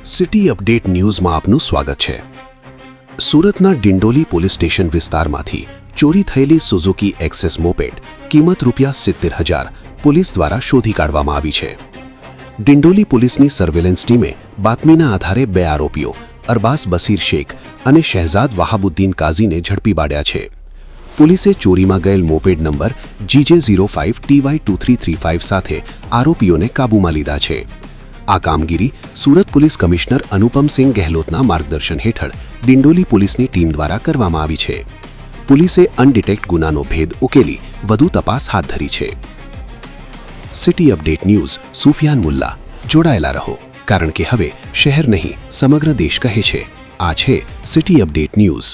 City update ન્યૂઝમાં આપનું સ્વાગત છે। સુરતના ડિંડોલી પોલીસ સ્ટેશન વિસ્તારમાંથી ચોરી થયેલી સુઝુકી એક્સેસ મોપેડ કિંમત ₹70,000 પોલીસ દ્વારા શોધી કાઢવામાં આવી છે। ડિંડોલી પોલીસની સર્વેલન્સ ટીમે બાતમીના આધારે બે આરોપીઓ અરબાઝ બસીર શેખ અને શહેજાદ વહાબુદ્દીન કાઝીને ઝડપી પાડ્યા છે। પોલીસે ચોરીમાં ગયેલ મોપેડ નંબર GJ05TY2335 સાથે આરોપીઓને કાબૂમાં લીધા છે। આ કામગીરી સુરત પોલીસ કમિશનર અનુપમસિંહ ગહેલોતના માર્ગદર્શન હેઠળ ડિંડોલી પોલીસની ટીમ દ્વારા કરવામાં આવી છે। પોલીસે અનડિટેક્ટ ગુનાનો ભેદ ઉકેલી વધુ તપાસ હાથ ધરી છે। City update news Sufiyan Mulla જોડાયેલા રહો, કારણ કે હવે શહેર નહીં સમગ્ર દેશ કહે છે, આ છે સિટી અપડેટ ન્યૂઝ।